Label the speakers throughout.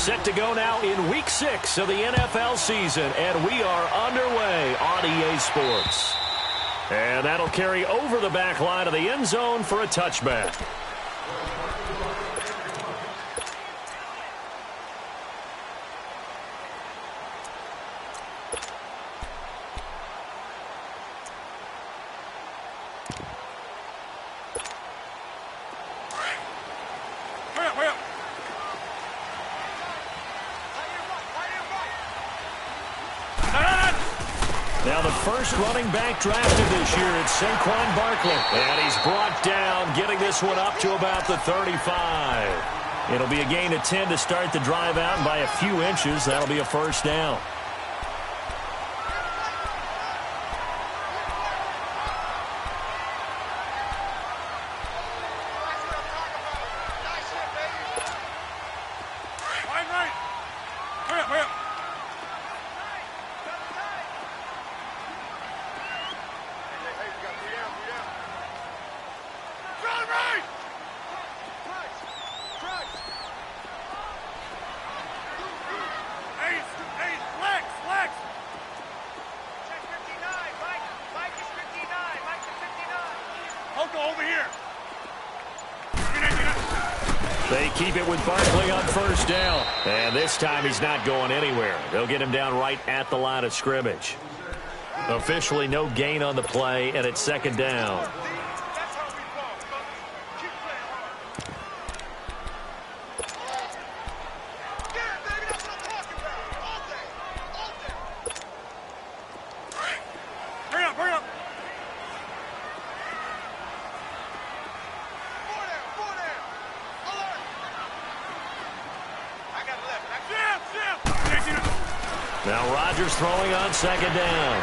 Speaker 1: Set to go now in Week 6 of the NFL season, and we are underway on EA Sports. And that'll carry over the back line of the end zone for a touchback. Now the first running back drafted this year, it's Saquon Barkley. And he's brought down, getting this one up to about the 35. It'll be a gain of 10 to start the drive out, and by a few inches, that'll be a first down. They keep it with Barkley on first down. And this time he's not going anywhere. They'll get him down right at the line of scrimmage. Officially no gain on the play, and it's second down. Now Rodgers throwing on second down.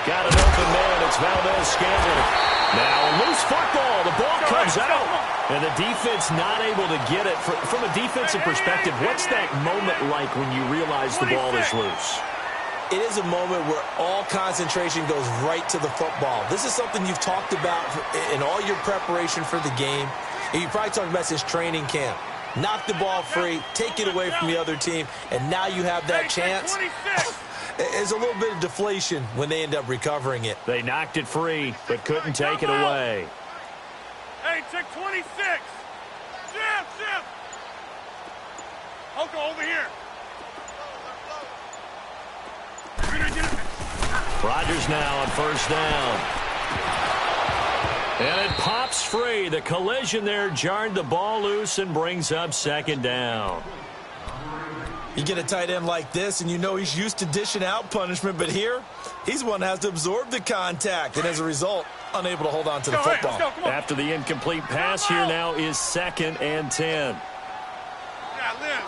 Speaker 1: Got an open man. It's Valdez-Scantling. Now a loose football. The ball comes out. And the defense not able to get it. From a defensive perspective, what's that moment like when you realize the ball is loose?
Speaker 2: It is a moment where all concentration goes right to the football. This is something you've talked about in all your preparation for the game. And you probably talked about since training camp. Knock the ball free, take it away from the other team, and now you have that chance. There's a little bit of deflation when they end up recovering it.
Speaker 1: They knocked it free, but couldn't take it away.
Speaker 3: Hey, check 26. Jim. Hoko, over here.
Speaker 1: Rodgers now on first down. And it pops free. The collision there jarred the ball loose and brings up second down.
Speaker 2: You get a tight end like this, and you know he's used to dishing out punishment, but here, he's one that has to absorb the contact, and as a result, unable to hold on to the football.
Speaker 3: Let's go,
Speaker 1: After the incomplete pass here now is 2nd and 10.
Speaker 3: Yeah, Liz.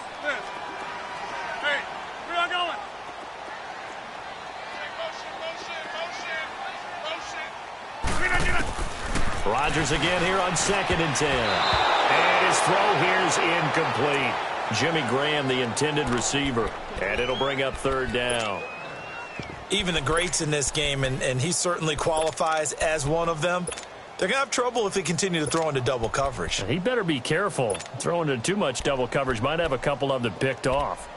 Speaker 3: Hey, where y'all going? Motion.
Speaker 1: Rodgers again here on 2nd and 10. And his throw here is incomplete. Jimmy Graham, the intended receiver. And it'll bring up third down.
Speaker 2: Even the greats in this game, and he certainly qualifies as one of them, they're going to have trouble if they continue to throw into double coverage.
Speaker 1: He better be careful. Throwing into too much double coverage might have a couple of them picked off.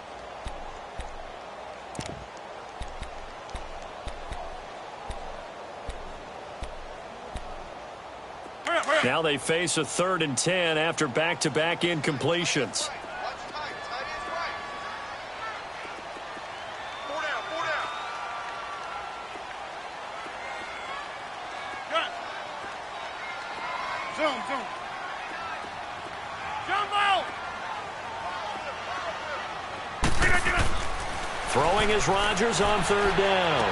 Speaker 1: Now they face a 3rd and 10 after back-to-back incompletions.
Speaker 3: Zoom. Jumbo!
Speaker 1: Throwing is Rodgers on 3rd down.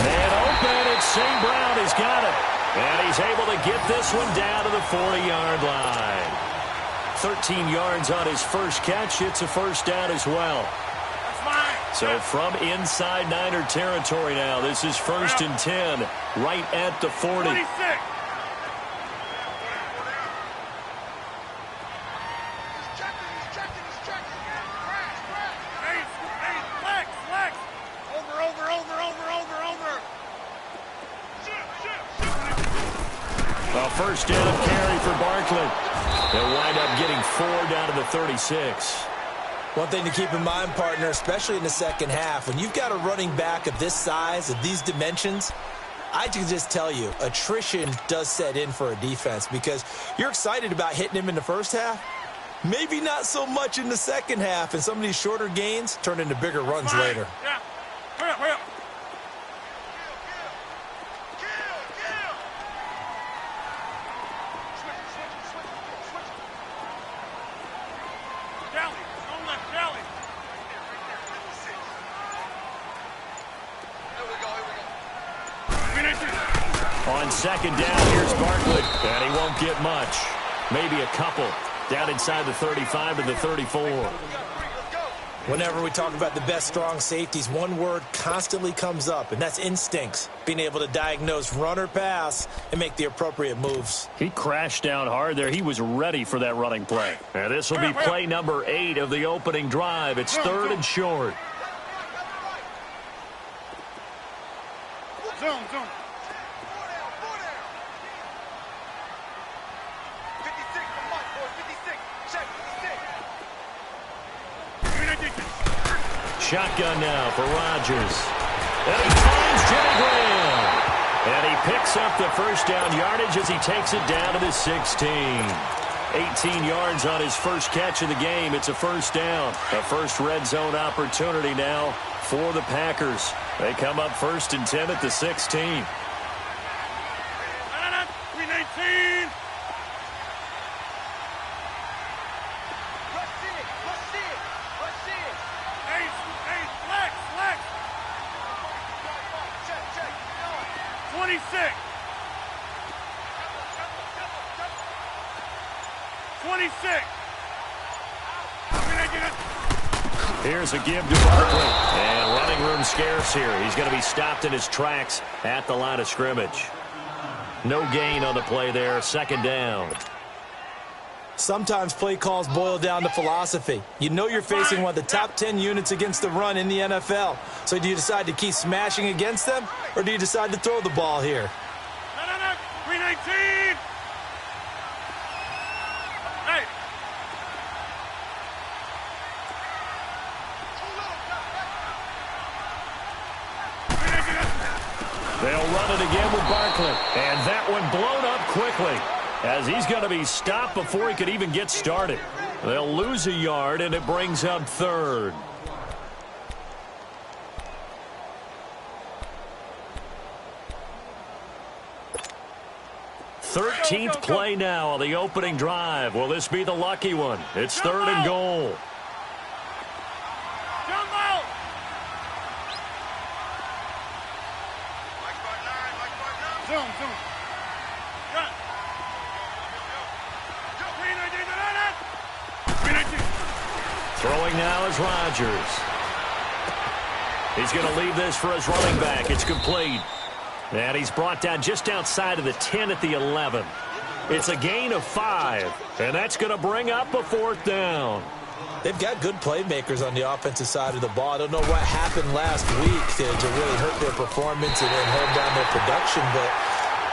Speaker 1: Man open, it's St. Brown. He's got it. And he's able to get this one down to the 40-yard line. 13 yards on his first catch. It's a first down as well. So from inside Niner territory now, this is 1st and 10, right at the 40.
Speaker 3: 26.
Speaker 1: A first down carry for Barkley. They'll wind up getting 4 down to the 36.
Speaker 2: One thing to keep in mind, partner, especially in the second half, when you've got a running back of this size, of these dimensions, I can just tell you, attrition does set in for a defense because you're excited about hitting him in the first half. Maybe not so much in the second half, and some of these shorter gains turn into bigger runs later.
Speaker 3: Yeah. Hurry up.
Speaker 1: On second down, here's Barkley, and he won't get much. Maybe a couple. Down inside the 35 to the 34.
Speaker 2: Whenever we talk about the best strong safeties, one word constantly comes up, and that's instincts. Being able to diagnose run or pass and make the appropriate moves.
Speaker 1: He crashed down hard there. He was ready for that running play. And this will be play number 8 of the opening drive. It's third and short.
Speaker 3: Zoom. 56.
Speaker 1: Shotgun now for Rodgers. And he finds Jimmy Graham. And he picks up the first down yardage as he takes it down to the 16. 18 yards on his first catch of the game. It's a first down. A first red zone opportunity now for the Packers. They come up 1st and 10 at the 16.
Speaker 3: 319. Flex. 26. 26.
Speaker 1: Here's a give to Barkley. And running room scarce here. He's going to be stopped in his tracks at the line of scrimmage. No gain on the play there. Second down.
Speaker 2: Sometimes play calls boil down to philosophy. You know you're facing one of the top 10 units against the run in the NFL. So do you decide to keep smashing against them, or do you decide to throw the ball here?
Speaker 3: 319. Hey.
Speaker 1: They'll run it again with Barkley. And that one blown up quickly, as he's going to be stopped before he could even get started. They'll lose a yard, and it brings up third. Thirteenth play now on the opening drive. Will this be the lucky one? It's third and goal.
Speaker 3: Zoom.
Speaker 1: Throwing now is Rodgers. He's going to leave this for his running back. It's complete. And he's brought down just outside of the 10 at the 11. It's a gain of 5, and that's going to bring up a 4th down.
Speaker 2: They've got good playmakers on the offensive side of the ball. I don't know what happened last week to really hurt their performance and hold down their production, but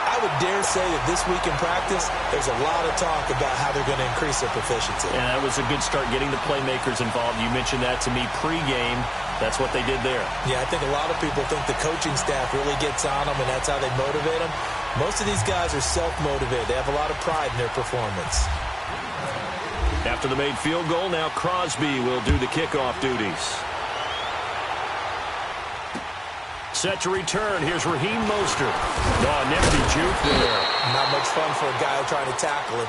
Speaker 2: I would dare say that this week in practice, there's a lot of talk about how they're going to increase their proficiency.
Speaker 1: And that was a good start, getting the playmakers involved. You mentioned that to me pregame. That's what they did there.
Speaker 2: Yeah, I think a lot of people think the coaching staff really gets on them, and that's how they motivate them. Most of these guys are self-motivated. They have a lot of pride in their performance.
Speaker 1: After the made field goal, now Crosby will do the kickoff duties. Set to return. Here's Raheem Mostert. Oh, nifty juke there.
Speaker 2: Not much fun for a guy trying to tackle him.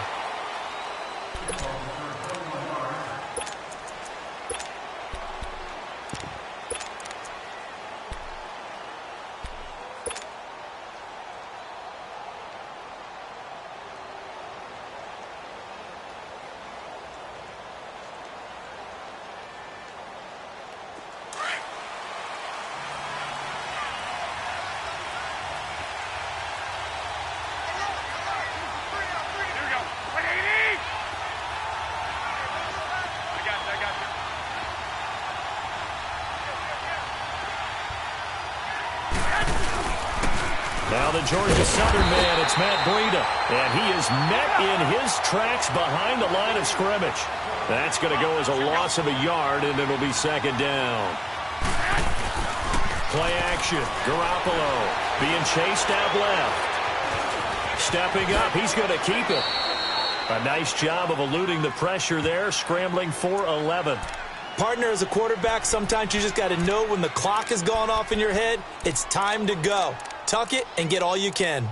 Speaker 1: Now the Georgia Southern man, it's Matt Breida. And he is met in his tracks behind the line of scrimmage. That's going to go as a loss of a yard, and it'll be second down. Play action. Garoppolo being chased out left. Stepping up. He's going to keep it. A nice job of eluding the pressure there, scrambling for 11.
Speaker 2: Partner, as a quarterback, sometimes you just got to know when the clock has gone off in your head, it's time to go. Tuck it and get all you can.
Speaker 3: Here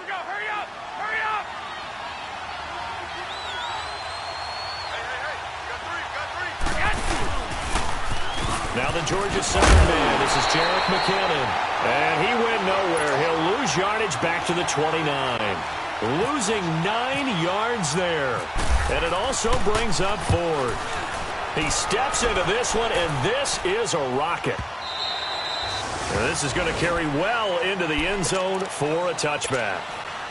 Speaker 3: we go. Hurry up. Hurry up. Hey. You got three.
Speaker 1: Now the Georgia center man. This is Jerick McKinnon. And he went nowhere. He'll lose yardage back to the 29. Losing 9 yards there. And it also brings up Ford. He steps into this one, and this is a rocket. And this is going to carry well into the end zone for a touchback.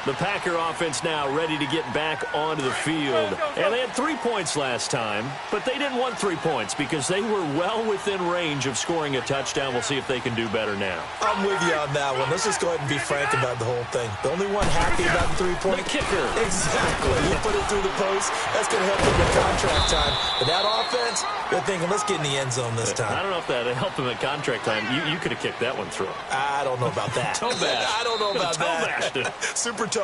Speaker 1: The Packer offense now ready to get back onto the field. And they had 3 points last time, but they didn't want 3 points because they were well within range of scoring a touchdown. We'll see if they can do better now.
Speaker 2: I'm with you on that one. Let's just go ahead and be frank about the whole thing. The only one happy about the 3-point.
Speaker 1: The kicker.
Speaker 2: Exactly. You put it through the post. That's going to help them in contract time. But that offense, they're thinking, let's get in the end zone this time.
Speaker 1: I don't know if that helped them at contract time. You could have kicked that one through.
Speaker 2: I don't know about that.
Speaker 1: Toe bash.
Speaker 2: I don't know about that.
Speaker 1: Toe bashed it.
Speaker 2: Super toe.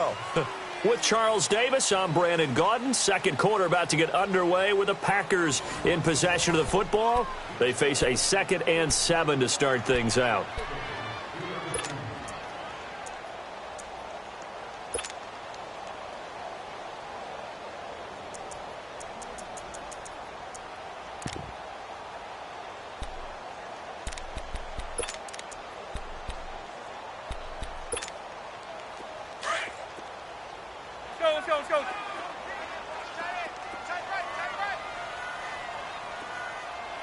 Speaker 1: With Charles Davis, I'm Brandon Gaudin. Second quarter about to get underway with the Packers in possession of the football. They face a 2nd and 7 to start things out.
Speaker 3: Let's go. You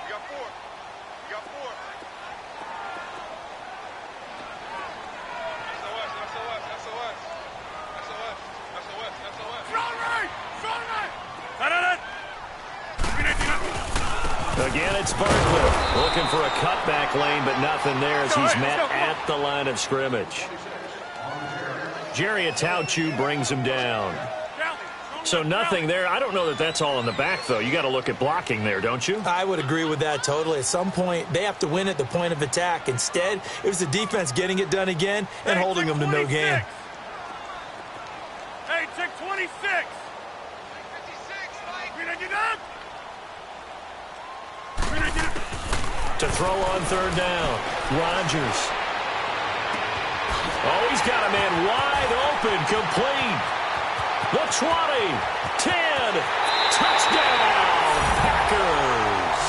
Speaker 3: got four.
Speaker 1: Again, it's Barkley looking for a cutback lane, but nothing there as he's met at the line of scrimmage. Jerry Atauchu brings him down. So nothing there. I don't know that that's all in the back, though. You got to look at blocking there, don't you?
Speaker 2: I would agree with that totally. At some point, they have to win at the point of attack. Instead, it was the defense getting it done again and holding them to no gain.
Speaker 3: Hey, check 26. 56, Mike.
Speaker 1: To throw on third down, Rodgers. Oh, he's got a man wide open, complete. The 20, 10, touchdown, Packers.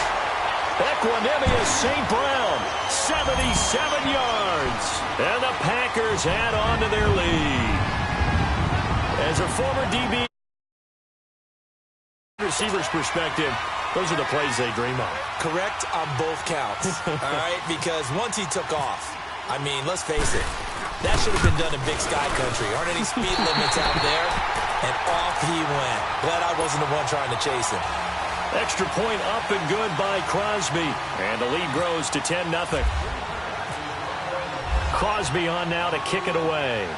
Speaker 1: Equanimous St. Brown, 77 yards. And the Packers add on to their lead. As a former DB receiver's perspective, those are the plays they dream of.
Speaker 2: Correct on both counts, all right? Because once he took off, I mean, let's face it, that should have been done in Big Sky Country. Aren't any speed limits out there? And off he went. Glad I wasn't the one trying to chase him.
Speaker 1: Extra point up and good by Crosby. And the lead grows to 10-0. Crosby on now to kick it away.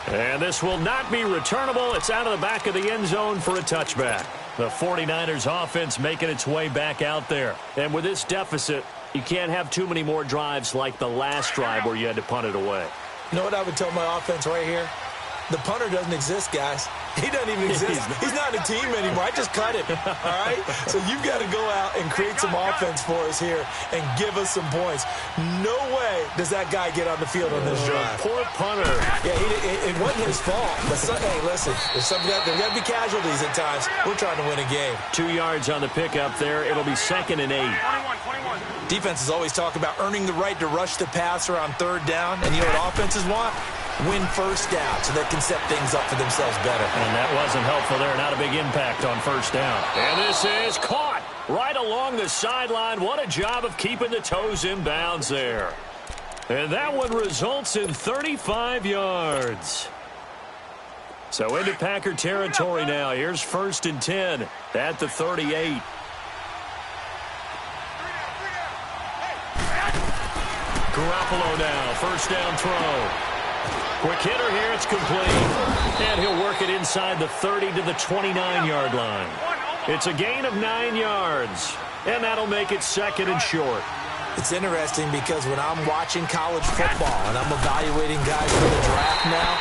Speaker 1: And this will not be returnable. It's out of the back of the end zone for a touchback. The 49ers offense making its way back out there. And with this deficit, you can't have too many more drives like the last drive where you had to punt it away.
Speaker 2: You know what I would tell my offense right here? The punter doesn't exist, guys. He doesn't even exist. He's not a team anymore. I just cut him, all right? So you've got to go out and create some offense for us here and give us some points. No way does that guy get on the field on this drive.
Speaker 1: Poor punter.
Speaker 2: Yeah, it wasn't his fault. But hey, listen, there's got to be casualties at times. We're trying to win a game.
Speaker 1: 2 yards on the pickup there. It'll be 2nd and 8.
Speaker 3: 21.
Speaker 2: Defenses always talk about earning the right to rush the passer on third down. And you know what offenses want? Win first down so they can set things up for themselves better.
Speaker 1: And that wasn't helpful there. Not a big impact on first down. And this is caught right along the sideline. What a job of keeping the toes in bounds there. And that one results in 35 yards. So into Packer territory now. Here's 1st and 10 at the 38. Garoppolo now, first down throw. Quick hitter here, it's complete. And he'll work it inside the 30 to the 29-yard line. It's a gain of 9 yards, and that'll make it second and short.
Speaker 2: It's interesting because when I'm watching college football and I'm evaluating guys for the draft now,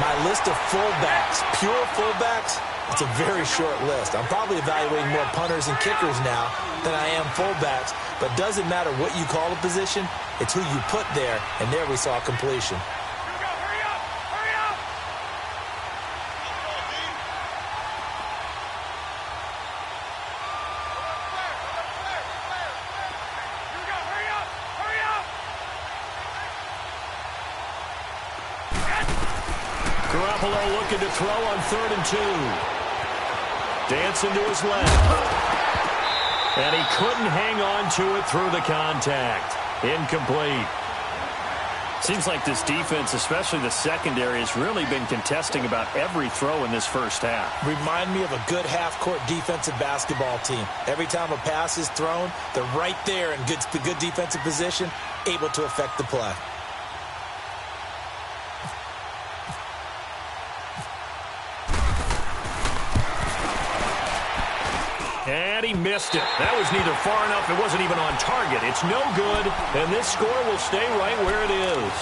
Speaker 2: my list of fullbacks, pure fullbacks, it's a very short list. I'm probably evaluating more punters and kickers now than I am fullbacks, but it doesn't matter what you call a position, it's who you put there, and there we saw completion.
Speaker 1: Garoppolo looking to throw on 3rd and 2. Dancing to his left. And he couldn't hang on to it through the contact. Incomplete. Seems like this defense, especially the secondary, has really been contesting about every throw in this first half.
Speaker 2: Remind me of a good half-court defensive basketball team. Every time a pass is thrown, they're right there in good defensive position, able to affect the play.
Speaker 1: And he missed it. That was neither far enough. It wasn't even on target. It's no good, and this score will stay right where it is.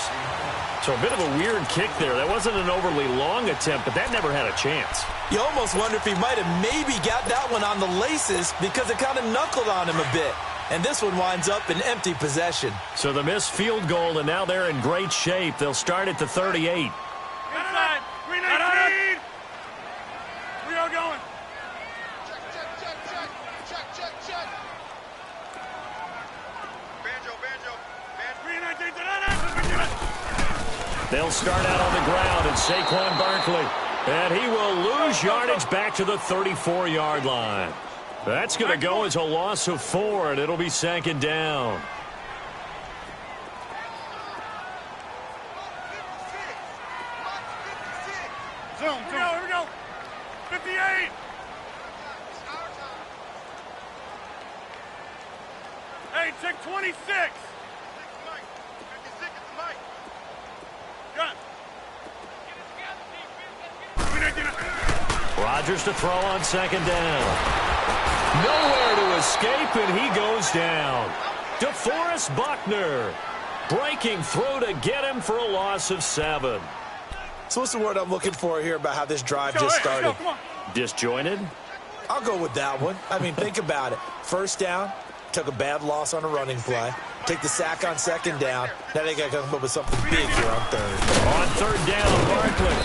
Speaker 1: So a bit of a weird kick there. That wasn't an overly long attempt, but that never had a chance.
Speaker 2: You almost wonder if he might have maybe got that one on the laces because it kind of knuckled on him a bit. And this one winds up in empty possession.
Speaker 1: So the missed field goal, and now they're in great shape. They'll start at the 38.
Speaker 3: Inside. 319. We are going.
Speaker 1: They'll start out on the ground, and Saquon Barkley. And he will lose yardage back to the 34-yard line. That's going to go as a loss of 4, and it'll be 2nd down.
Speaker 3: Zoom. Here we go. 58. Hey, check 26.
Speaker 1: Rodgers to throw on 2nd down. Nowhere to escape, and he goes down. DeForest Buckner breaking through to get him for a loss of 7.
Speaker 2: So what's the word I'm looking for here about how this drive just started?
Speaker 1: Disjointed?
Speaker 2: I'll go with that one. I mean, think about it. First down, took a bad loss on a running play. Take the sack on 2nd down. Now they got to come up with something big here on 3rd.
Speaker 1: On 3rd down, Barkley.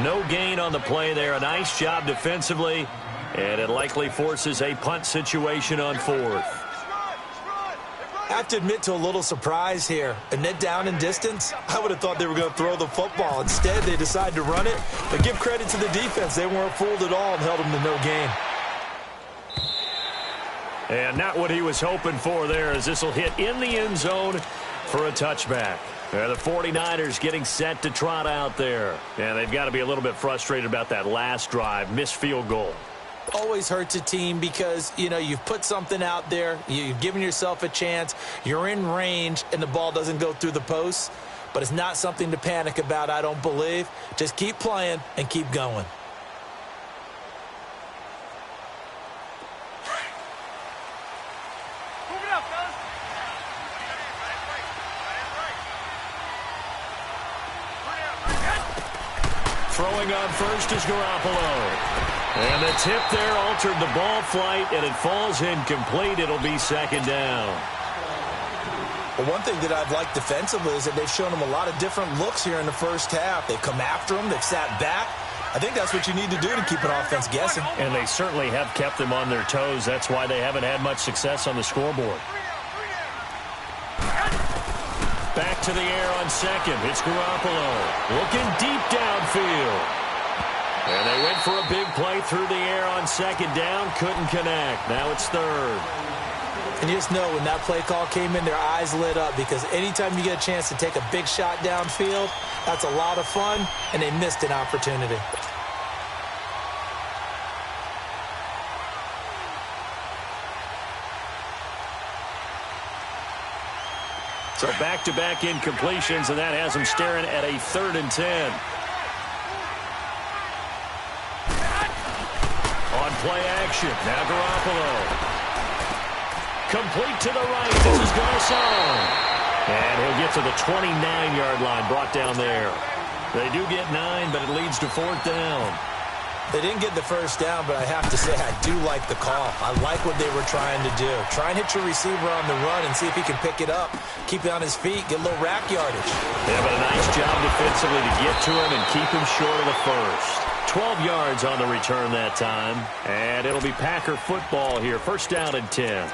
Speaker 1: No gain on the play there. A nice job defensively. And it likely forces a punt situation on 4th.
Speaker 2: I have to admit to a little surprise here. A net down in distance, I would have thought they were going to throw the football. Instead, they decided to run it. But give credit to the defense. They weren't fooled at all and held them to no gain.
Speaker 1: And not what he was hoping for there, as this will hit in the end zone for a touchback. The 49ers getting set to trot out there. And they've got to be a little bit frustrated about that last drive, missed field goal.
Speaker 2: Always hurts a team because, you know, you've put something out there, you've given yourself a chance, you're in range, and the ball doesn't go through the posts. But it's not something to panic about, I don't believe. Just keep playing and keep going.
Speaker 1: Throwing on first is Garoppolo. And the tip there altered the ball flight, and it falls incomplete. It'll be 2nd down.
Speaker 2: Well, one thing that I've liked defensively is that they've shown them a lot of different looks here in the first half. They've come after them. They've sat back. I think that's what you need to do to keep an offense guessing.
Speaker 1: And they certainly have kept them on their toes. That's why they haven't had much success on the scoreboard. Back to the air on 2nd. It's Garoppolo looking deep downfield. And they went for a big play through the air on 2nd down. Couldn't connect. Now it's 3rd.
Speaker 2: And you just know when that play call came in, their eyes lit up because anytime you get a chance to take a big shot downfield, that's a lot of fun, and they missed an opportunity.
Speaker 1: So back-to-back incompletions, and that has them staring at a 3rd and 10. On play action, now Garoppolo. Complete to the right, this is Garcon. And he'll get to the 29-yard line, brought down there. They do get 9, but it leads to 4th down.
Speaker 2: They didn't get the first down, but I have to say I do like the call. I like what they were trying to do. Try and hit your receiver on the run and see if he can pick it up. Keep it on his feet, get a little rack yardage.
Speaker 1: Yeah, but a nice job defensively to get to him and keep him short of the first. 12 yards on the return that time. And it'll be Packer football here. 1st down and 10.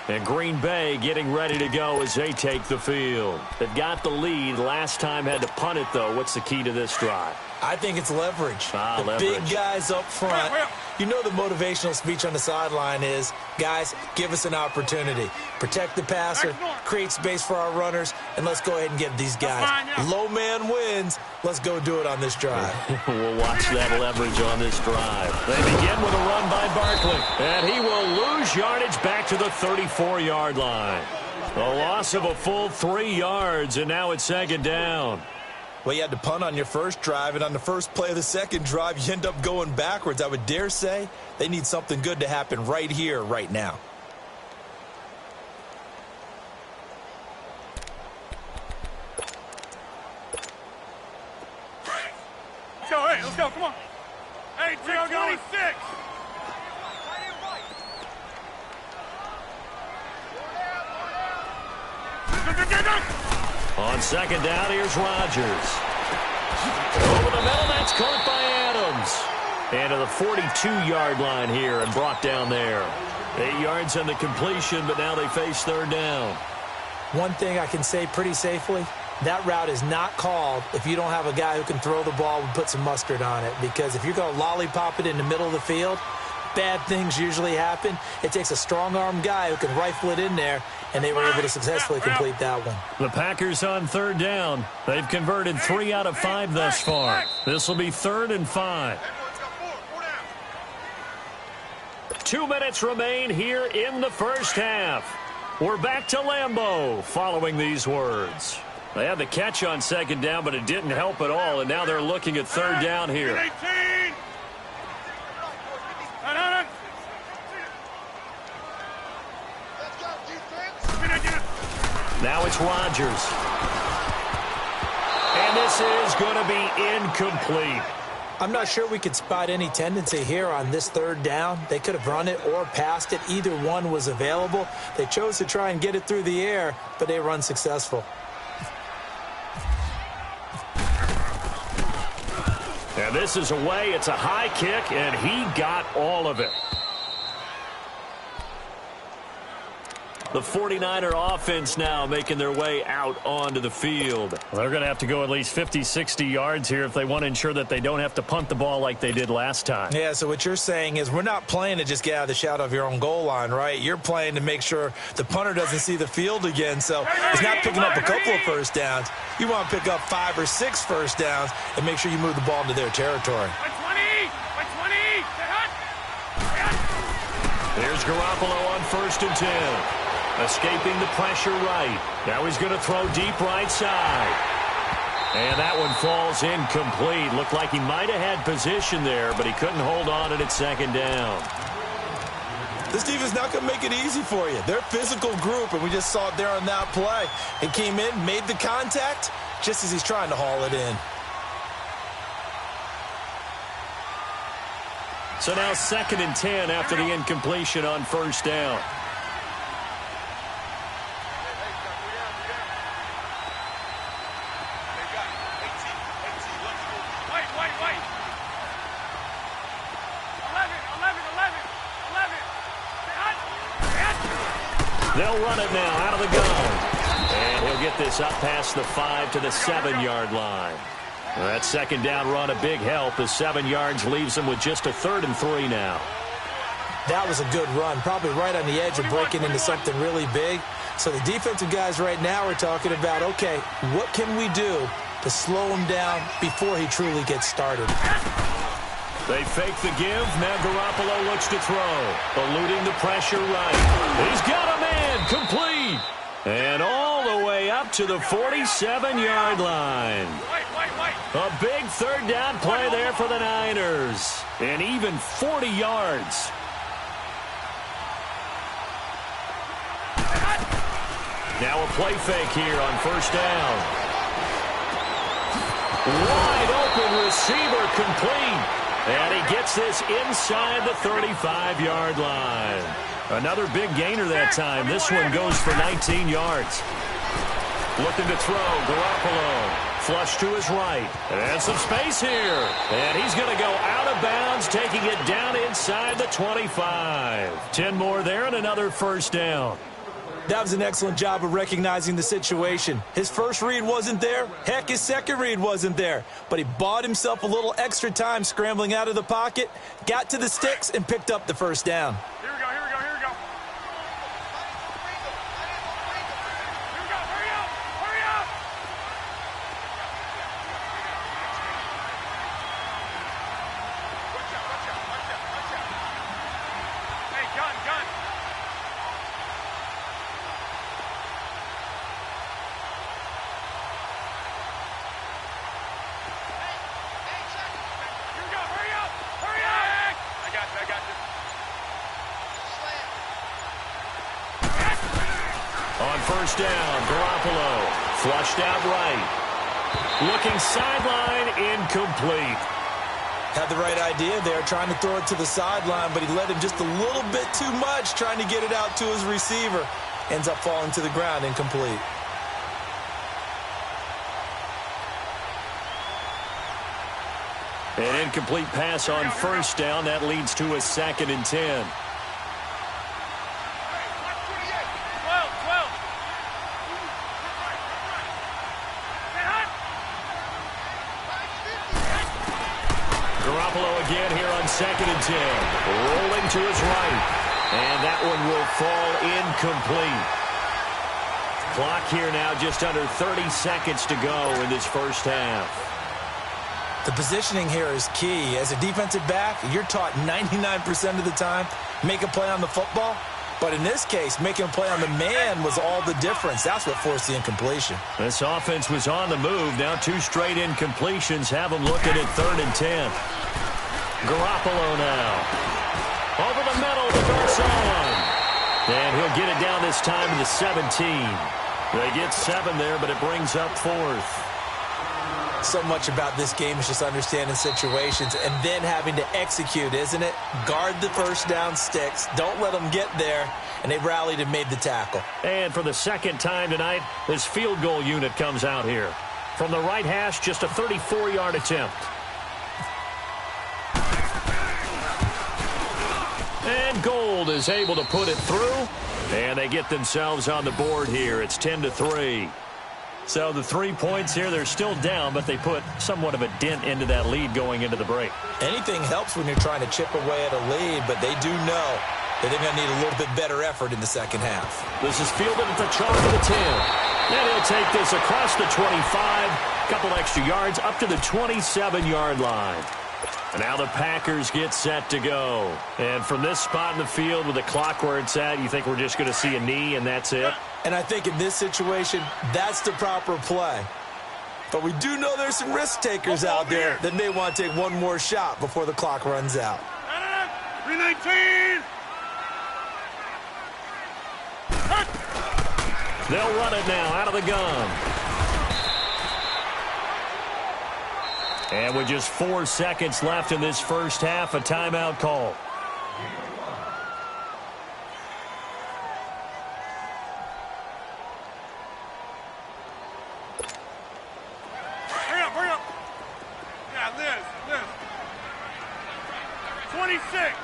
Speaker 1: And Green Bay getting ready to go as they take the field. They've got the lead. Last time had to punt it, though. What's the key to this drive?
Speaker 2: I think it's leverage.
Speaker 1: Leverage.
Speaker 2: Big guys up front. You know the motivational speech on the sideline is, guys, give us an opportunity. Protect the passer, create space for our runners, and let's go ahead and get these guys. Low man wins. Let's go do it on this drive.
Speaker 1: We'll watch that leverage on this drive. They begin with a run by Barkley, and he will lose yardage back to the 34-yard line. A loss of a full 3 yards, and now it's 2nd down.
Speaker 2: Well, you had to punt on your first drive, and on the first play of the second drive, you end up going backwards. I would dare say they need something good to happen right here, right now.
Speaker 3: Let's go, hey, let's go, come on. Hey, 26.
Speaker 1: On 2nd down, here's Rodgers. Over the middle, that's caught by Adams. And to the 42-yard line here and brought down there. 8 yards on the completion, but now they face 3rd down.
Speaker 2: One thing I can say pretty safely, that route is not called if you don't have a guy who can throw the ball and put some mustard on it. Because if you're going to lollipop it in the middle of the field, bad things usually happen. It takes a strong-arm guy who can rifle it in there, and they were able to successfully complete that one.
Speaker 1: The Packers on 3rd down. They've converted 3 out of 5 thus far. This will be 3rd and 5. 2 minutes remain here in the first half. We're back to Lambeau following these words. They had the catch on 2nd down, but it didn't help at all, and now they're looking at 3rd down here.
Speaker 3: 18.
Speaker 1: Now it's Rodgers. And this is going to be incomplete.
Speaker 2: I'm not sure we could spot any tendency here on this 3rd down. They could have run it or passed it. Either one was available. They chose to try and get it through the air, but they were unsuccessful.
Speaker 1: And this is away. It's a high kick, and he got all of it. The 49er offense now making their way out onto the field. Well, they're going to have to go at least 50, 60 yards here if they want to ensure that they don't have to punt the ball like they did last time.
Speaker 2: Yeah, so what you're saying is we're not playing to just get out of the shadow of your own goal line, right? You're playing to make sure the punter doesn't see the field again. So it's not picking up a couple of first downs. You want to pick up 5 or 6 first downs and make sure you move the ball into their territory.
Speaker 1: Here's Garoppolo on 1st and 10. Escaping the pressure right. Now he's going to throw deep right side. And that one falls incomplete. Looked like he might have had position there, but he couldn't hold on it at 2nd down.
Speaker 2: This defense not going to make it easy for you. They're a physical group, and we just saw it there on that play. It came in, made the contact, just as he's trying to haul it in.
Speaker 1: So now 2nd and 10 after the incompletion on 1st down. They'll run it now out of the gun. And he'll get this up past the 5 to the 7-yard line. That 2nd down run, a big help. The 7 yards leaves him with just a 3rd and 3 now.
Speaker 2: That was a good run, probably right on the edge of breaking into something really big. So the defensive guys right now are talking about, okay, what can we do to slow him down before he truly gets started?
Speaker 1: They fake the give. Now Garoppolo looks to throw. Eluding the pressure right. He's got a man. Complete. And all the way up out to the 47-yard line. A big third down play there for the Niners. And even 40 yards. Now a play fake here on first down. Wide open receiver complete. And he gets this inside the 35-yard line. Another big gainer that time. This one goes for 19 yards. Looking to throw, Garoppolo. Flush to his right. And some space here. And he's going to go out of bounds, taking it down inside the 25. 10 more there and another first down.
Speaker 2: That was an excellent job of recognizing the situation. His first read wasn't there. Heck, his second read wasn't there. But he bought himself a little extra time scrambling out of the pocket, got to the sticks, and picked up the first down.
Speaker 3: Here we go, here we go, here we go. Here we go, hurry up, hurry up. Watch out, watch out, watch out, watch out. Hey, gun.
Speaker 1: On first down, Garoppolo flushed out right. Looking sideline, incomplete.
Speaker 2: Had the right idea there, trying to throw it to the sideline, but he led him just a little bit too much, trying to get it out to his receiver. Ends up falling to the ground, incomplete.
Speaker 1: An incomplete pass on first down. That leads to a 2nd and 10. Garoppolo again here on 2nd and 10. Rolling to his right. And that one will fall incomplete. Clock here now just under 30 seconds to go in this first half.
Speaker 2: The positioning here is key. As a defensive back, you're taught 99% of the time, make a play on the football. But in this case, making a play on the man was all the difference. That's what forced the incompletion.
Speaker 1: This offense was on the move. Now 2 straight incompletions have them looking at 3rd and 10. Garoppolo now. Over the middle to Garcon. And he'll get it down this time to the 17. They get 7 there, but it brings up 4th.
Speaker 2: So much about this game is just understanding situations and then having to execute, isn't it? Guard the first down sticks. Don't let them get there. And they rallied and made the tackle.
Speaker 1: And for the second time tonight, this field goal unit comes out here. From the right hash, just a 34-yard attempt. And Gold is able to put it through. And they get themselves on the board here. It's 10-3. So the 3 points here, they're still down, but they put somewhat of a dent into that lead going into the break.
Speaker 2: Anything helps when you're trying to chip away at a lead, but they do know that they're going to need a little bit better effort in the second half.
Speaker 1: This is fielded at the chalk of the 10. And he'll take this across the 25, a couple extra yards up to the 27-yard line. And now the Packers get set to go. And from this spot in the field with the clock where it's at, you think we're just going to see a knee and that's it?
Speaker 2: And I think in this situation, that's the proper play. But we do know there's some risk takers out there that may want to take one more shot before the clock runs out.
Speaker 3: 319.
Speaker 1: They'll run it now out of the gun. And with just 4 seconds left in this first half, a timeout call.
Speaker 3: Hurry up. Yeah, Liz. 26.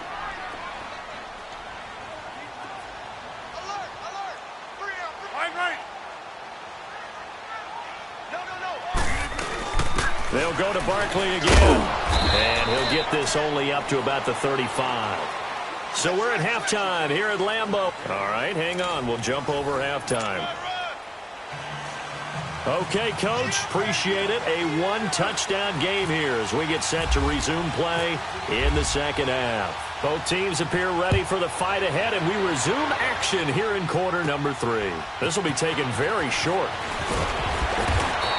Speaker 3: Alert. Right.
Speaker 1: They'll go to Barkley again. And he'll get this only up to about the 35. So we're at halftime here at Lambeau. All right, hang on. We'll jump over halftime. Okay, Coach, appreciate it. A one-touchdown game here as we get set to resume play in the second half. Both teams appear ready for the fight ahead, and we resume action here in quarter number 3. This will be taken very short.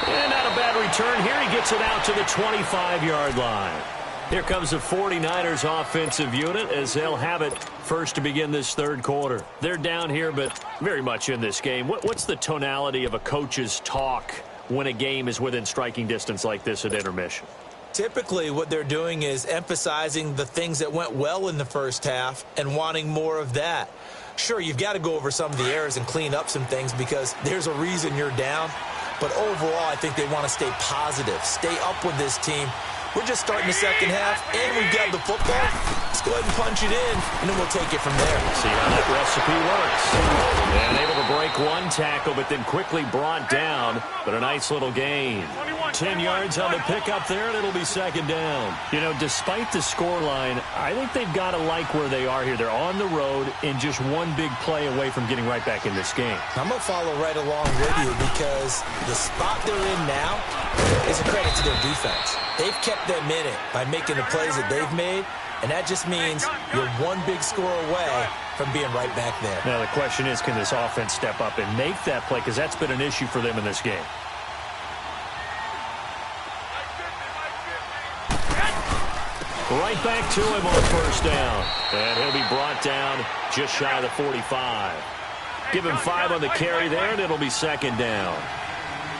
Speaker 1: And not a bad return here. He gets it out to the 25-yard line. Here comes the 49ers offensive unit as they'll have it first to begin this third quarter. They're down here, but very much in this game. What's the tonality of a coach's talk when a game is within striking distance like this at intermission?
Speaker 2: Typically, what they're doing is emphasizing the things that went well in the first half and wanting more of that. Sure, you've got to go over some of the errors and clean up some things because there's a reason you're down. But overall, I think they want to stay positive, stay up with this team. We're just starting the second half, and we've got the football. Let's go ahead and punch it in, and then we'll take it from there.
Speaker 1: See how that recipe works. And able to break one tackle, but then quickly brought down. But a nice little gain. 10 yards on the pickup there, and it'll be second down. You know, despite the scoreline, I think they've got to like where they are here. They're on the road and just one big play away from getting right back in this game.
Speaker 2: I'm going to follow right along with you because the spot they're in now is a credit to their defense. They've kept them in it by making the plays that they've made, and that just means you're one big score away from being right back there.
Speaker 1: Now the question is, can this offense step up and make that play? Because that's been an issue for them in this game. Right back to him on first down. And he'll be brought down just shy of the 45. Give him 5 on the carry there, and it'll be second down.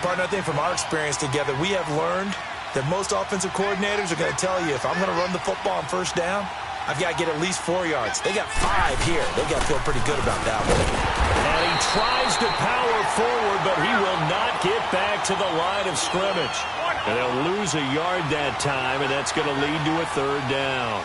Speaker 2: Partner, I think from our experience together, we have learned that most offensive coordinators are going to tell you, if I'm going to run the football on first down, I've got to get at least 4 yards. They got 5 here. They got to feel pretty good about that one.
Speaker 1: And he tries to power forward, but he will not get back to the line of scrimmage. And they'll lose a yard that time, and that's going to lead to a third down.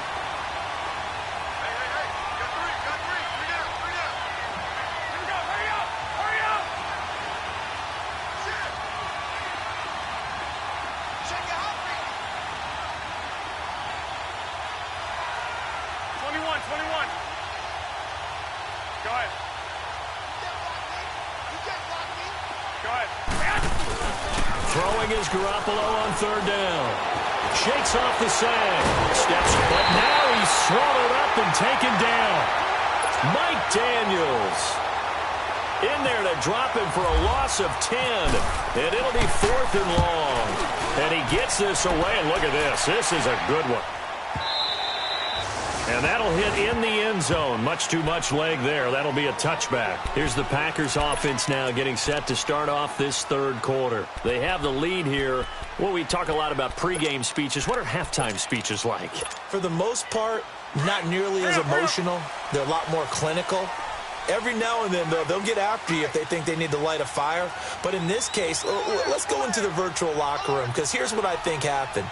Speaker 1: Throwing is Garoppolo on third down. Shakes off the sand. Steps, but now he's swallowed up and taken down. Mike Daniels in there to drop him for a loss of 10. And it'll be 4th and long. And he gets this away. And look at this. This is a good one. And that'll hit in the end zone. Much too much leg there. That'll be a touchback. Here's the Packers offense now getting set to start off this third quarter. They have the lead here. Well, we talk a lot about pregame speeches. What are halftime speeches like?
Speaker 2: For the most part, not nearly as emotional. They're a lot more clinical. Every now and then, though, they'll get after you if they think they need to light a fire. But in this case, let's go into the virtual locker room, because here's what I think happened.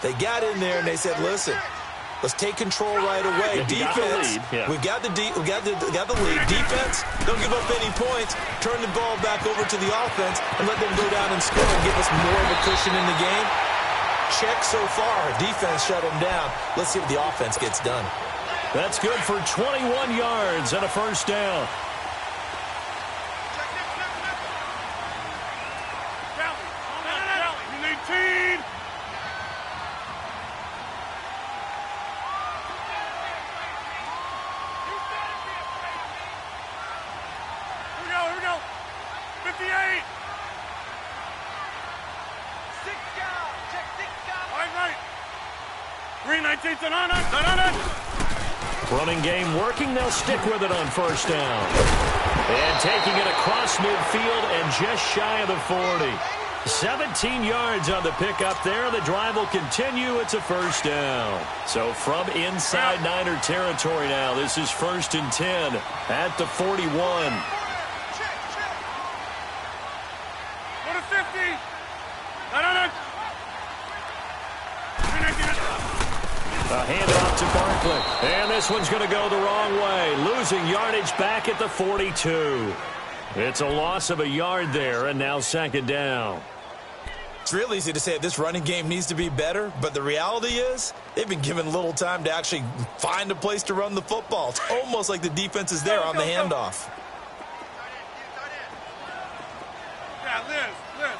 Speaker 2: They got in there and they said, listen, let's take control right away. Defense, we've got the lead. Defense, don't give up any points. Turn the ball back over to the offense and let them go down and score and give us more of a cushion in the game. Check so far. Defense shut them down. Let's see what the offense gets done.
Speaker 1: That's good for 21 yards and a first down. Running game working. They'll stick with it on first down. And taking it across midfield and just shy of the 40. 17 yards on the pickup there. The drive will continue. It's a first down. So from inside Niner territory now, this is 1st and 10 at the 41. A handoff to Barkley. And this one's going to go the wrong way. Losing yardage back at the 42. It's a loss of a yard there, and now second down.
Speaker 2: It's real easy to say this running game needs to be better, but the reality is they've been given little time to actually find a place to run the football. It's almost like the defense is there on the handoff.
Speaker 3: Yeah, Liz.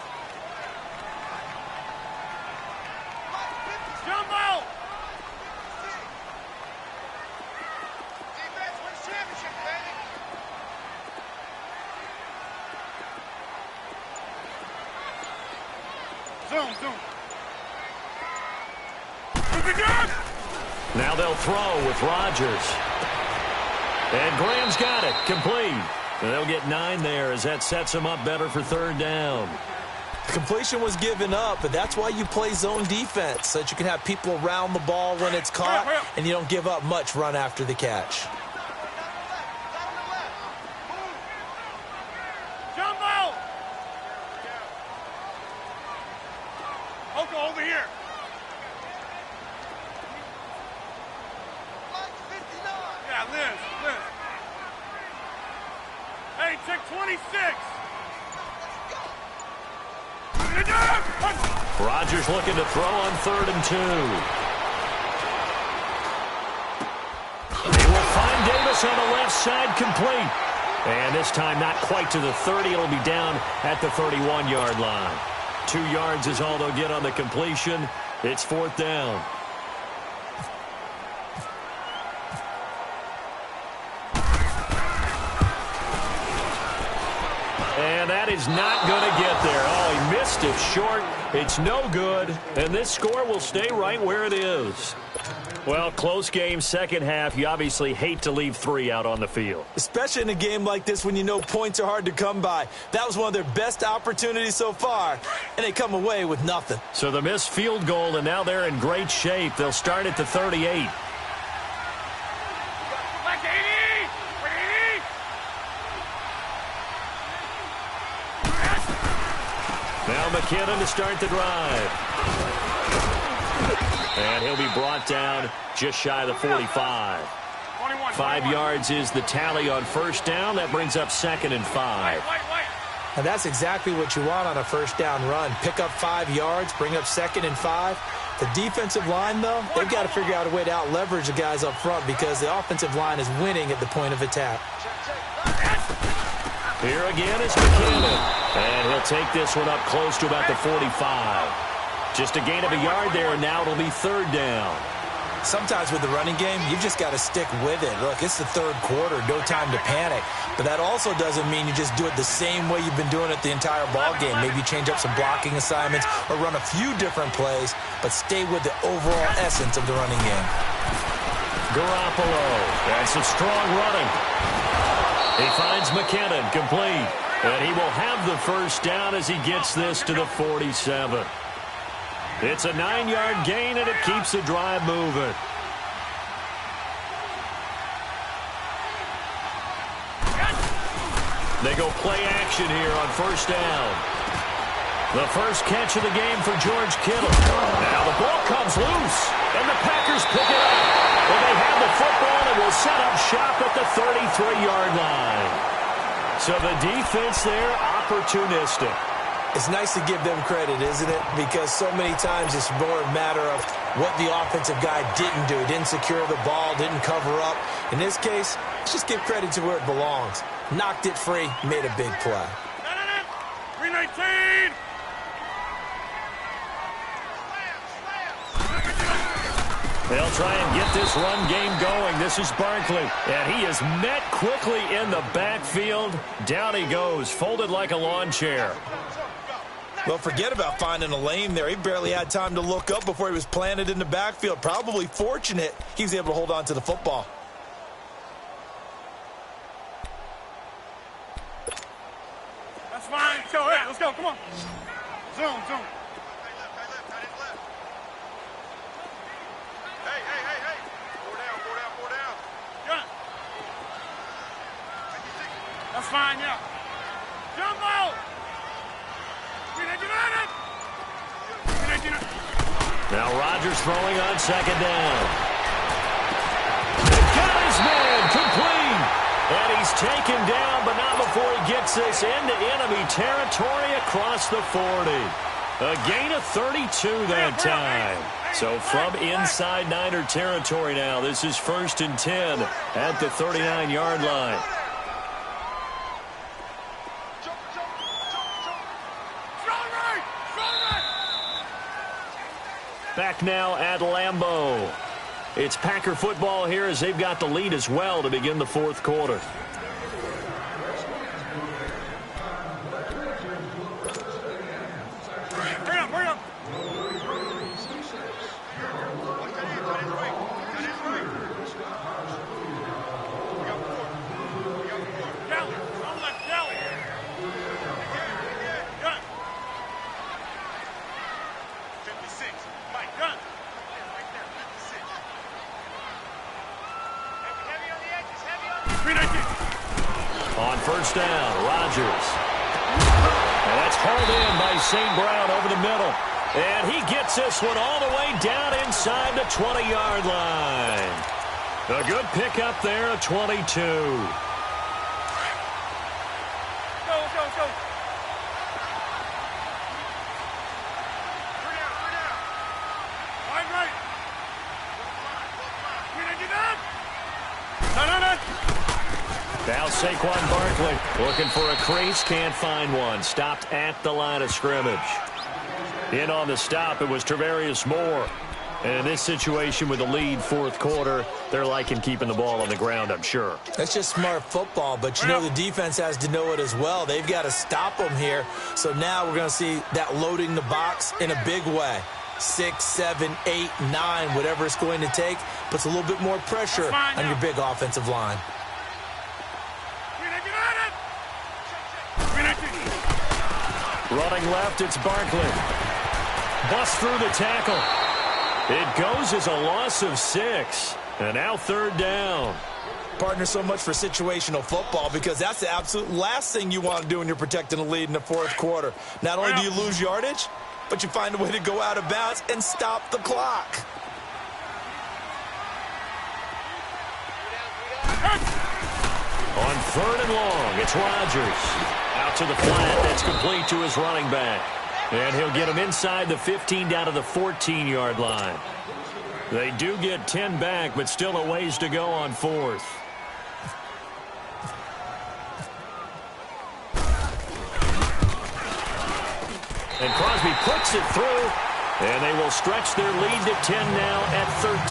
Speaker 3: zoom.
Speaker 1: Now they'll throw with Rodgers. And Graham's got it. Complete. And they'll get 9 there as that sets them up better for third down.
Speaker 2: The completion was given up, but that's why you play zone defense, so that you can have people around the ball when it's caught, and you don't give up much run after the catch.
Speaker 3: Jumbo! Oko, over here. Yeah, Liz. Hey, check 26.
Speaker 1: Rodgers looking to throw on 3rd and 2. They will find Davis on the left side, complete. And this time not quite to the 30. It'll be down at the 31-yard line. 2 yards is all they'll get on the completion. It's 4th down. And that is not going to get there. Oh, he missed it short. It's no good. And this score will stay right where it is. Well, close game, second half. You obviously hate to leave 3 out on the field.
Speaker 2: Especially in a game like this when you know points are hard to come by. That was one of their best opportunities so far, and they come away with nothing.
Speaker 1: So the missed field goal, and now they're in great shape. They'll start at the 38. Now McKinnon to start the drive. And he'll be brought down just shy of the 45. 5 yards is the tally on first down. That brings up 2nd and 5.
Speaker 2: And that's exactly what you want on a first down run. Pick up 5 yards, bring up 2nd and 5. The defensive line, though, they've got to figure out a way to out-leverage the guys up front because the offensive line is winning at the point of attack.
Speaker 1: Here again is McKinnon. And he'll take this one up close to about the 45. Just a gain of a yard there, and now it'll be 3rd down.
Speaker 2: Sometimes with the running game, you've just got to stick with it. Look, it's the 3rd quarter, no time to panic. But that also doesn't mean you just do it the same way you've been doing it the entire ball game. Maybe change up some blocking assignments or run a few different plays, but stay with the overall essence of the running game.
Speaker 1: Garoppolo. That's some strong running. He finds McKinnon, complete. And he will have the first down as he gets this to the 47. It's a 9-yard gain, and it keeps the drive moving. They go play action here on first down. The first catch of the game for George Kittle. Now the ball comes loose, and the Packers pick it up. Well, they have the football and will set up shop at the 33-yard line. So the defense there, opportunistic.
Speaker 2: It's nice to give them credit, isn't it? Because so many times it's more a matter of what the offensive guy didn't do. Didn't secure the ball, didn't cover up. In this case, let's just give credit to where it belongs. Knocked it free, made a big play.
Speaker 3: 319!
Speaker 1: They'll try and get this run game going. This is Barkley, and he is met quickly in the backfield. Down he goes, folded like a lawn chair.
Speaker 2: Well, forget about finding a lane there. He barely had time to look up before he was planted in the backfield. Probably fortunate he was able to hold on to the football.
Speaker 3: That's fine. Let's go, hey, let's go, come on. Zoom. Hey. Four down. Gun. That's fine, yeah. Jumbo!
Speaker 1: Now Rodgers throwing on second down. Got his man, complete. And he's taken down, but not before he gets this into enemy territory across the 40. A gain of 32 that time. So from inside Niner territory now, this is 1st and 10 at the 39-yard line. Back now at Lambeau. It's Packer football here as they've got the lead as well to begin the 4th quarter.
Speaker 3: Hurry up. Gun. Right there. 56. Heavy on the edges. Heavy on the 319.
Speaker 1: On first down, Rodgers. And that's hauled in by St. Brown over the middle. And he gets this one all the way down inside the 20-yard line. A good pickup there at 22.
Speaker 3: Go. We're down. Line right. No.
Speaker 1: Now Saquon Barkley looking for a crease, can't find one. Stopped at the line of scrimmage. In on the stop, it was Travarius Moore. And in this situation with the lead fourth quarter, they're liking keeping the ball on the ground, I'm sure.
Speaker 2: That's just smart football, but you know the defense has to know it as well. They've got to stop them here. So now we're going to see that loading the box in a big way. 6, 7, 8, 9, whatever it's going to take, puts a little bit more pressure on your big offensive line.
Speaker 1: Running left, it's Barkley. Bust through the tackle. It goes as a loss of 6. And now third down.
Speaker 2: Partner, so much for situational football because that's the absolute last thing you want to do when you're protecting a lead in the fourth quarter. Not only do you lose yardage, but you find a way to go out of bounds and stop the clock.
Speaker 1: On third and long, it's Rodgers. Out to the flat, that's complete to his running back. And he'll get him inside the 15 down to the 14-yard line. They do get 10 back, but still a ways to go on fourth. And Crosby puts it through, and they will stretch their lead to 10 now at